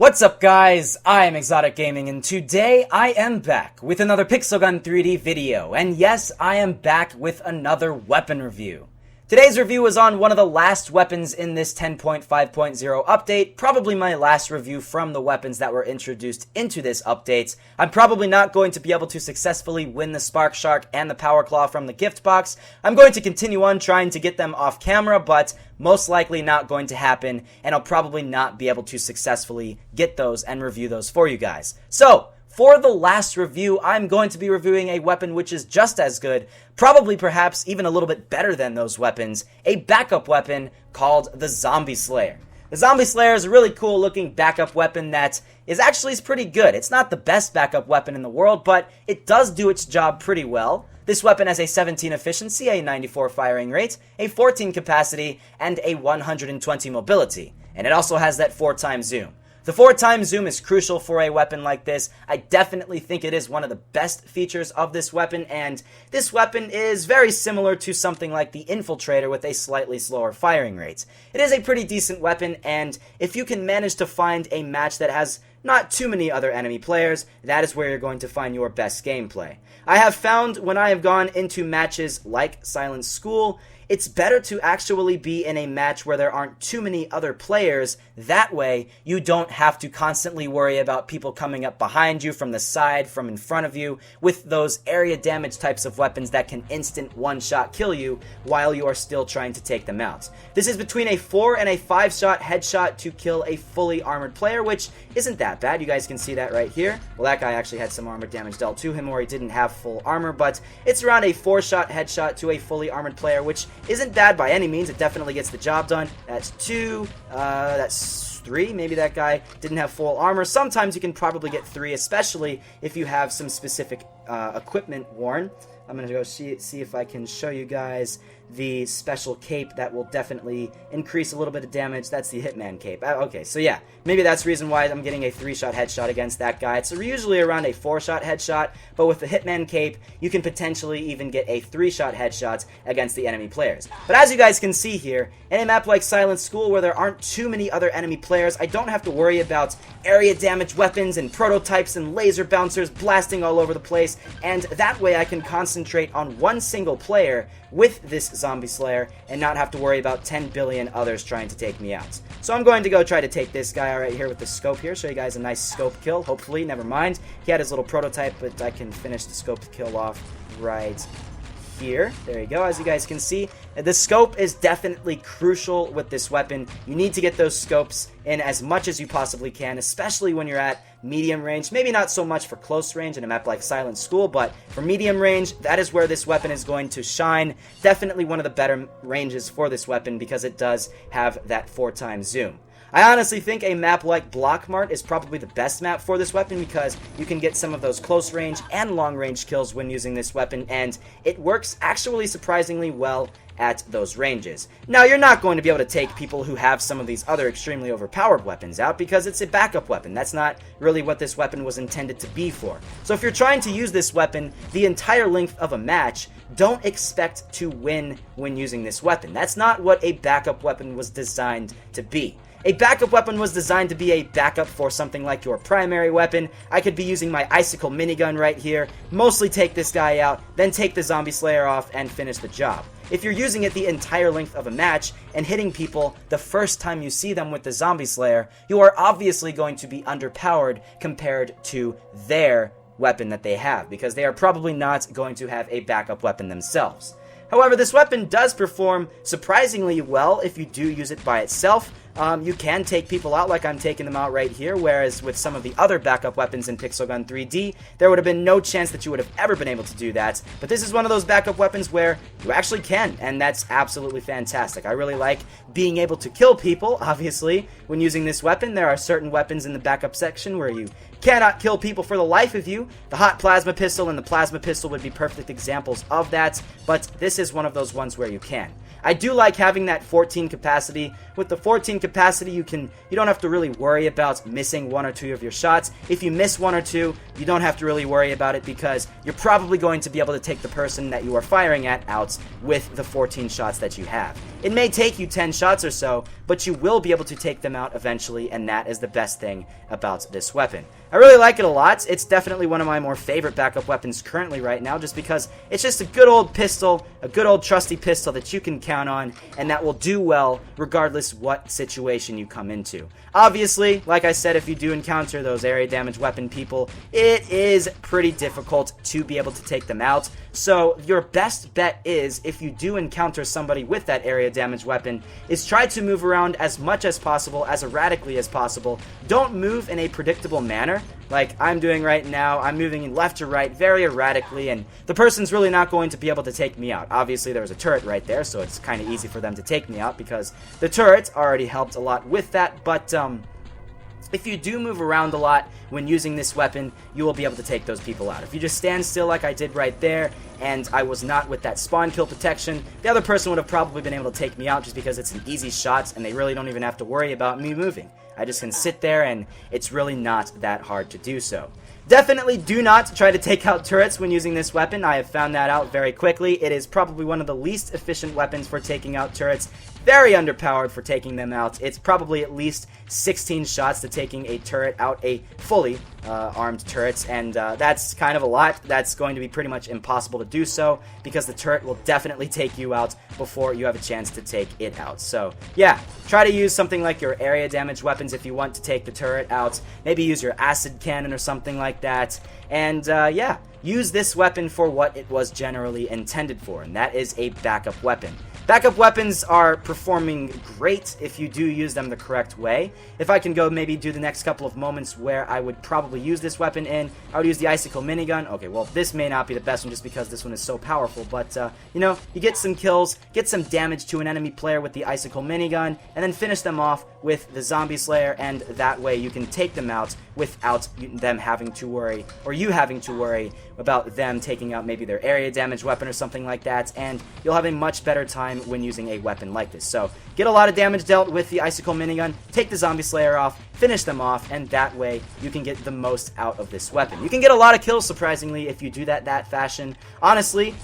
What's up guys, I am ExxotikGaming and today I am back with another Pixel Gun 3D video, and yes, I am back with another weapon review. Today's review is on one of the last weapons in this 10.5.0 update, probably my last review from the weapons that were introduced into this update. I'm probably not going to be able to successfully win the Spark Shark and the Power Claw from the gift box. I'm going to continue on trying to get them off camera, but most likely not going to happen, and I'll probably not be able to successfully get those and review those for you guys. So, for the last review, I'm going to be reviewing a weapon which is just as good, probably perhaps even a little bit better than those weapons, a backup weapon called the Zombie Slayer. The Zombie Slayer is a really cool looking backup weapon that is actually pretty good. It's not the best backup weapon in the world, but it does do its job pretty well. This weapon has a 17 efficiency, a 94 firing rate, a 14 capacity, and a 120 mobility. And it also has that 4x zoom. The 4x zoom is crucial for a weapon like this. I definitely think it is one of the best features of this weapon, and this weapon is very similar to something like the Infiltrator with a slightly slower firing rate. It is a pretty decent weapon, and if you can manage to find a match that has not too many other enemy players, that is where you're going to find your best gameplay. I have found when I have gone into matches like Silent School, it's better to actually be in a match where there aren't too many other players. That way, you don't have to constantly worry about people coming up behind you, from the side, from in front of you, with those area damage types of weapons that can instant one-shot kill you while you are still trying to take them out. This is between a 4 and a 5-shot headshot to kill a fully armored player, which isn't that bad. You guys can see that right here. Well, that guy actually had some armor damage dealt to him, or he didn't have full armor, but it's around a 4-shot headshot to a fully armored player, which isn't bad by any means. It definitely gets the job done. That's 2, that's 3. Maybe that guy didn't have full armor. Sometimes you can probably get 3, especially if you have some specific equipment worn. I'm going to go see if I can show you guys the special cape that will definitely increase a little bit of damage. That's the Hitman Cape. Okay, so yeah, maybe that's the reason why I'm getting a 3-shot headshot against that guy. It's usually around a 4-shot headshot, but with the Hitman Cape, you can potentially even get a 3-shot headshot against the enemy players. But as you guys can see here, in a map like Silent School where there aren't too many other enemy players, I don't have to worry about area damage weapons and prototypes and laser bouncers blasting all over the place, and that way I can concentrate on one single player with this Zombie Slayer and not have to worry about 10 billion others trying to take me out. So I'm going to go try to take this guy right here with the scope here, show you guys a nice scope kill, hopefully, never mind. He had his little prototype, but I can finish the scope kill off right here. There you go. As you guys can see, the scope is definitely crucial with this weapon. You need to get those scopes in as much as you possibly can, especially when you're at medium range. Maybe not so much for close range in a map like Silent School, but for medium range, that is where this weapon is going to shine. Definitely one of the better ranges for this weapon because it does have that 4x zoom. I honestly think a map like Blockmart is probably the best map for this weapon because you can get some of those close range and long range kills when using this weapon, and it works actually surprisingly well at those ranges. Now, you're not going to be able to take people who have some of these other extremely overpowered weapons out because it's a backup weapon. That's not really what this weapon was intended to be for. So if you're trying to use this weapon the entire length of a match, don't expect to win when using this weapon. That's not what a backup weapon was designed to be. A backup weapon was designed to be a backup for something like your primary weapon. I could be using my Icicle minigun right here, mostly take this guy out, then take the Zombie Slayer off and finish the job. If you're using it the entire length of a match and hitting people the first time you see them with the Zombie Slayer, you are obviously going to be underpowered compared to their weapon that they have, because they are probably not going to have a backup weapon themselves. However, this weapon does perform surprisingly well if you do use it by itself. You can take people out like I'm taking them out right here, whereas with some of the other backup weapons in Pixel Gun 3D, there would have been no chance that you would have ever been able to do that. But this is one of those backup weapons where you actually can, and that's absolutely fantastic. I really like being able to kill people, obviously, when using this weapon. There are certain weapons in the backup section where you cannot kill people for the life of you. The hot plasma pistol and the plasma pistol would be perfect examples of that, but this is one of those ones where you can. I do like having that 14 capacity. With the 14 capacity, you don't have to really worry about missing one or two of your shots. If you miss one or two, you don't have to really worry about it because you're probably going to be able to take the person that you are firing at out with the 14 shots that you have. It may take you 10 shots or so, but you will be able to take them out eventually, and that is the best thing about this weapon. I really like it a lot. It's definitely one of my more favorite backup weapons currently right now, just because it's just a good old pistol, a good old trusty pistol that you can count on, and that will do well regardless what situation you come into. Obviously, like I said, if you do encounter those area damage weapon people, it is pretty difficult to be able to take them out. So your best bet is, if you do encounter somebody with that area damage weapon, is try to move around as much as possible, as erratically as possible. Don't move in a predictable manner like I'm doing right now. I'm moving left to right very erratically, and the person's really not going to be able to take me out. Obviously, there was a turret right there, so it's kind of easy for them to take me out because the turret already helped a lot with that, but if you do move around a lot when using this weapon, you will be able to take those people out. If you just stand still like I did right there, and I was not with that spawn kill protection, the other person would have probably been able to take me out just because it's an easy shot, and they really don't even have to worry about me moving. I just can sit there, and it's really not that hard to do so. Definitely do not try to take out turrets when using this weapon. I have found that out very quickly. It is probably one of the least efficient weapons for taking out turrets. Very underpowered for taking them out. It's probably at least 16 shots to taking a turret out, a fully armed turret, and that's kind of a lot. That's going to be pretty much impossible to do so because the turret will definitely take you out before you have a chance to take it out. So yeah, try to use something like your area damage weapons if you want to take the turret out. Maybe use your acid cannon or something like that, and yeah, use this weapon for what it was generally intended for, and that is a backup weapon. Backup weapons are performing great if you do use them the correct way. If I can go maybe do the next couple of moments where I would probably use this weapon in, I would use the icicle minigun. Okay, well, this may not be the best one just because this one is so powerful, but, you know, you get some kills, get some damage to an enemy player with the icicle minigun, and then finish them off with the zombie slayer, and that way you can take them out without them having to worry, or you having to worry about them taking out maybe their area damage weapon or something like that, and you'll have a much better time when using a weapon like this. So get a lot of damage dealt with the icicle minigun, take the zombie slayer off, finish them off, and that way you can get the most out of this weapon. You can get a lot of kills, surprisingly, if you do that fashion. Honestly,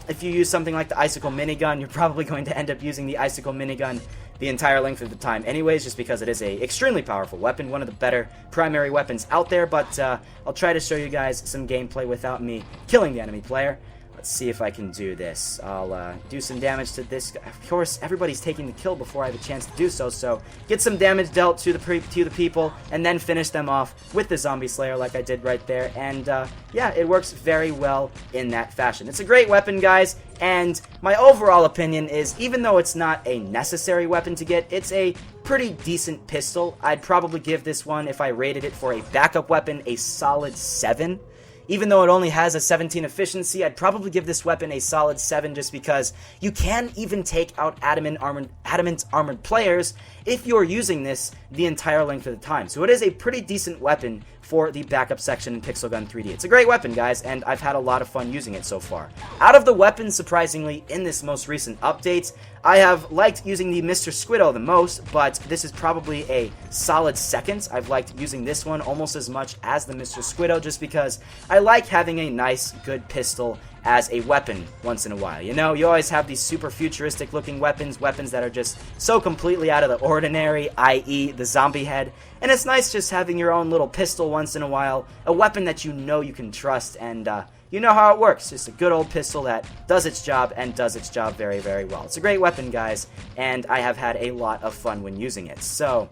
if you use something like the icicle minigun, you're probably going to end up using the icicle minigun the entire length of the time anyways, just because it is a extremely powerful weapon, one of the better primary weapons out there, but I'll try to show you guys some gameplay without me killing the enemy player. Let's see if I can do this. I'll do some damage to this guy. Of course, everybody's taking the kill before I have a chance to do so, so get some damage dealt to the people, and then finish them off with the zombie slayer like I did right there, and yeah, it works very well in that fashion. It's a great weapon, guys, and my overall opinion is, even though it's not a necessary weapon to get, it's a pretty decent pistol. I'd probably give this one, if I rated it for a backup weapon, a solid 7. Even though it only has a 17 efficiency, I'd probably give this weapon a solid 7 just because you can even take out adamant armored players if you're using this the entire length of the time. So it is a pretty decent weapon for the backup section in Pixel Gun 3D. It's a great weapon, guys, and I've had a lot of fun using it so far. Out of the weapons, surprisingly, in this most recent update, I have liked using the Mr. Squiddo the most, but this is probably a solid second. I've liked using this one almost as much as the Mr. Squiddo just because I like having a nice, good pistol as a weapon once in a while. You know, you always have these super futuristic looking weapons that are just so completely out of the ordinary, i.e. the zombie head, and it's nice just having your own little pistol once in a while, a weapon that you know you can trust, and you know how it works. Just a good old pistol that does its job and does its job very, very well. It's a great weapon, guys, and I have had a lot of fun when using it. So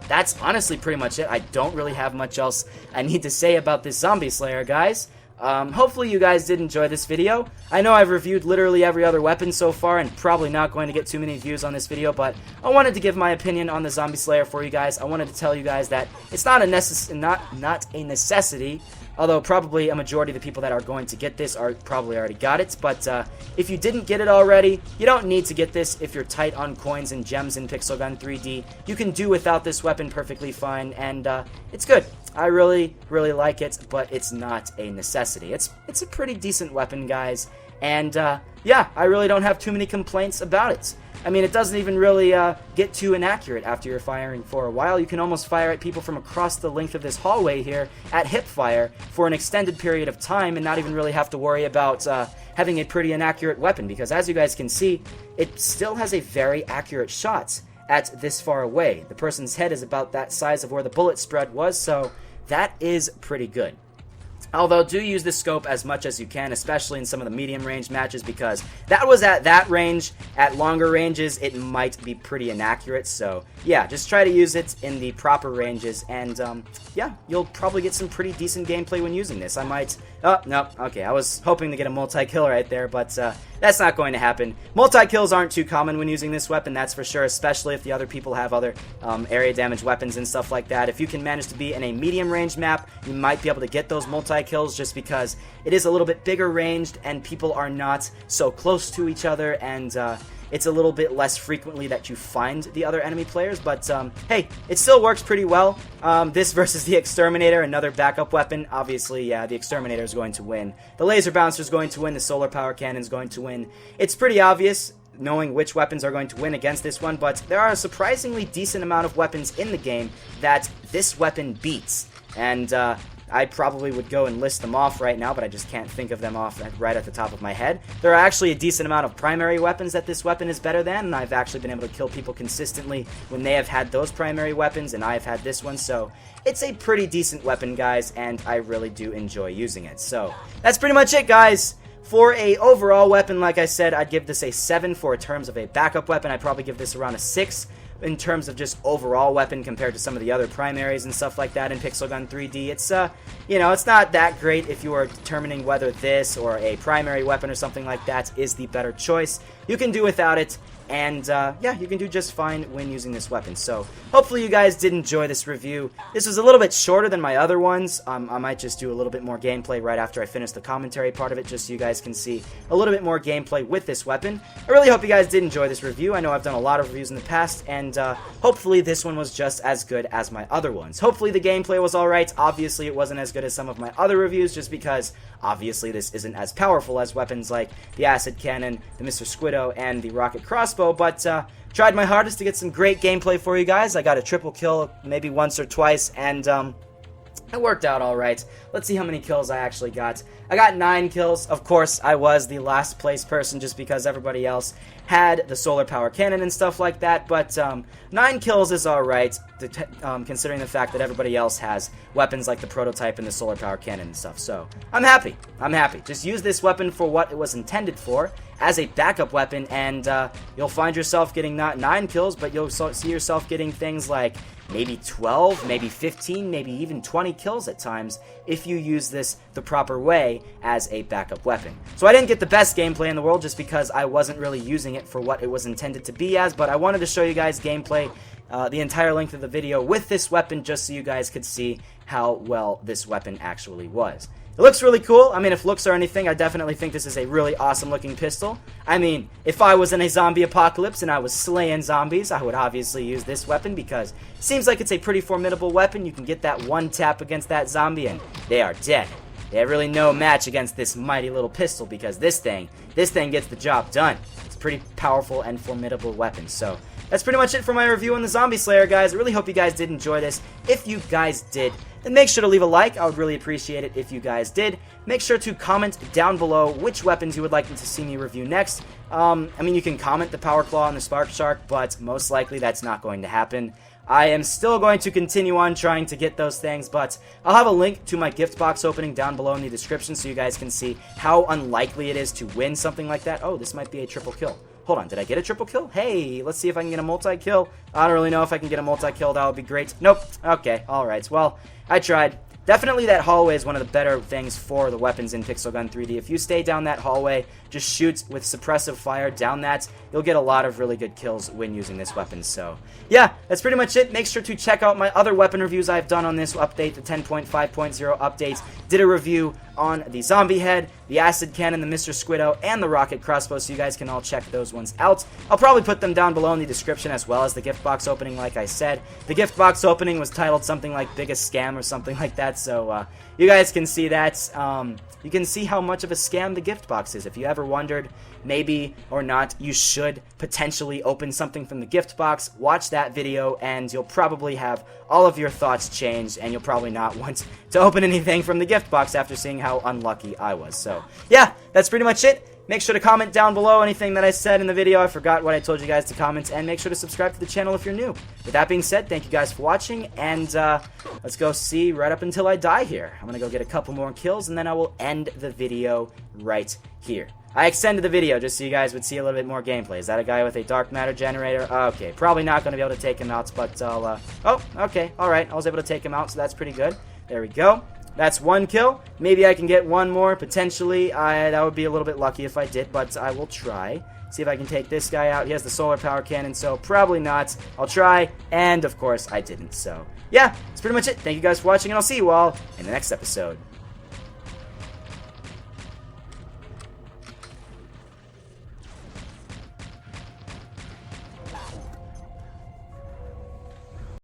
that's honestly pretty much it. I don't really have much else I need to say about this zombie slayer, guys. Hopefully you guys did enjoy this video. I know I've reviewed literally every other weapon so far and probably not going to get too many views on this video, but I wanted to give my opinion on the zombie slayer for you guys. I wanted to tell you guys that it's not a necessity, although probably a majority of the people that are going to get this are probably already got it, but if you didn't get it already, you don't need to get this if you're tight on coins and gems in Pixel Gun 3D. You can do without this weapon perfectly fine, and it's good. I really, really like it, but it's not a necessity. It's a pretty decent weapon, guys, And yeah, I really don't have too many complaints about it. I mean, it doesn't even really get too inaccurate after you're firing for a while. You can almost fire at people from across the length of this hallway here at hip fire for an extended period of time and not even really have to worry about having a pretty inaccurate weapon, because as you guys can see, it still has a very accurate shot at this far away. The person's head is about that size of where the bullet spread was, so that is pretty good. Although, do use the scope as much as you can, especially in some of the medium range matches, because that was at that range. At longer ranges, it might be pretty inaccurate, so yeah, just try to use it in the proper ranges, and yeah, you'll probably get some pretty decent gameplay when using this. I might... Oh, no, okay, I was hoping to get a multi-kill right there, but that's not going to happen. Multi-kills aren't too common when using this weapon, that's for sure, especially if the other people have other area damage weapons and stuff like that. If you can manage to be in a medium range map, you might be able to get those multi-kills just because it is a little bit bigger ranged and people are not so close to each other, and it's a little bit less frequently that you find the other enemy players, but hey, it still works pretty well. This versus the Exterminator, another backup weapon. Obviously, yeah, the Exterminator is going to win. The Laser Bouncer is going to win. The Solar Power Cannon is going to win. It's pretty obvious knowing which weapons are going to win against this one, but there are a surprisingly decent amount of weapons in the game that this weapon beats, and I probably would go and list them off right now, but I just can't think of them off right at the top of my head. There are actually a decent amount of primary weapons that this weapon is better than, and I've actually been able to kill people consistently when they have had those primary weapons, and I've had this one, so it's a pretty decent weapon, guys, and I really do enjoy using it. So, that's pretty much it, guys. For a overall weapon, like I said, I'd give this a 7 for terms of a backup weapon. I'd probably give this around a 6. In terms of just overall weapon compared to some of the other primaries and stuff like that in Pixel Gun 3D. It's, you know, it's not that great if you are determining whether this or a primary weapon or something like that is the better choice. You can do without it, and yeah, you can do just fine when using this weapon. So hopefully you guys did enjoy this review. This was a little bit shorter than my other ones. I might just do a little bit more gameplay right after I finish the commentary part of it, just so you guys can see a little bit more gameplay with this weapon. I really hope you guys did enjoy this review. I know I've done a lot of reviews in the past, and hopefully this one was just as good as my other ones. Hopefully the gameplay was alright. Obviously it wasn't as good as some of my other reviews, just because obviously this isn't as powerful as weapons like the Acid Cannon, the Mr. Squiddo, and the Rocket Crossbow, but tried my hardest to get some great gameplay for you guys. I got a triple kill maybe once or twice, and it worked out alright. Let's see how many kills I actually got. I got 9 kills. Of course, I was the last place person just because everybody else had the Solar Power Cannon and stuff like that, but 9 kills is alright, considering the fact that everybody else has weapons like the Prototype and the Solar Power Cannon and stuff, so I'm happy. I'm happy. Just use this weapon for what it was intended for, as a backup weapon, and you'll find yourself getting not 9 kills, but you'll see yourself getting things like maybe 12, maybe 15, maybe even 20 kills at times if you use this the proper way as a backup weapon. So I didn't get the best gameplay in the world just because I wasn't really using it for what it was intended to be as, but I wanted to show you guys gameplay the entire length of the video with this weapon just so you guys could see how well this weapon actually was. It looks really cool. I mean, if looks are anything, I definitely think this is a really awesome looking pistol. I mean, if I was in a zombie apocalypse and I was slaying zombies, I would obviously use this weapon because it seems like it's a pretty formidable weapon. You can get that one tap against that zombie and they are dead. They have really no match against this mighty little pistol because this thing gets the job done. It's a pretty powerful and formidable weapon. So that's pretty much it for my review on the Zombie Slayer, guys. I really hope you guys did enjoy this. If you guys did, then make sure to leave a like. I would really appreciate it if you guys did. Make sure to comment down below which weapons you would like to see me review next. I mean, you can comment the Power Claw and the Spark Shark, but most likely that's not going to happen. I am still going to continue on trying to get those things, but I'll have a link to my gift box opening down below in the description so you guys can see how unlikely it is to win something like that. Oh, this might be a triple kill. Hold on, did I get a triple kill? Hey, let's see if I can get a multi-kill. I don't really know if I can get a multi-kill. That would be great. Nope. Okay, alright. Well, I tried. Definitely that hallway is one of the better things for the weapons in Pixel Gun 3D. If you stay down that hallway, just shoot with suppressive fire down that, you'll get a lot of really good kills when using this weapon. So, yeah, that's pretty much it. Make sure to check out my other weapon reviews I've done on this update, the 10.5.0 update. Did a review on the Zombie Head, the Acid Cannon, the Mr. Squiddo, and the Rocket Crossbow, so you guys can all check those ones out. I'll probably put them down below in the description as well as the gift box opening, like I said. The gift box opening was titled something like Biggest Scam or something like that, that, so you guys can see that. You can see how much of a scam the gift box is. If you ever wondered, maybe or not, you should potentially open something from the gift box, watch that video, and you'll probably have all of your thoughts changed, and you'll probably not want to open anything from the gift box after seeing how unlucky I was. So, yeah, that's pretty much it. Make sure to comment down below anything that I said in the video. I forgot what I told you guys to comment, and make sure to subscribe to the channel if you're new. With that being said, thank you guys for watching, and let's go see right up until I die here. I'm going to go get a couple more kills, and then I will end the video right here. I extended the video just so you guys would see a little bit more gameplay. Is that a guy with a dark matter generator? Okay, probably not going to be able to take him out, but I'll, oh, okay, alright, I was able to take him out, so that's pretty good. There we go. That's one kill. Maybe I can get one more, potentially. That would be a little bit lucky if I did, but I will try. See if I can take this guy out. He has the solar power cannon, so probably not. I'll try, and of course, I didn't. So, yeah, that's pretty much it. Thank you guys for watching, and I'll see you all in the next episode.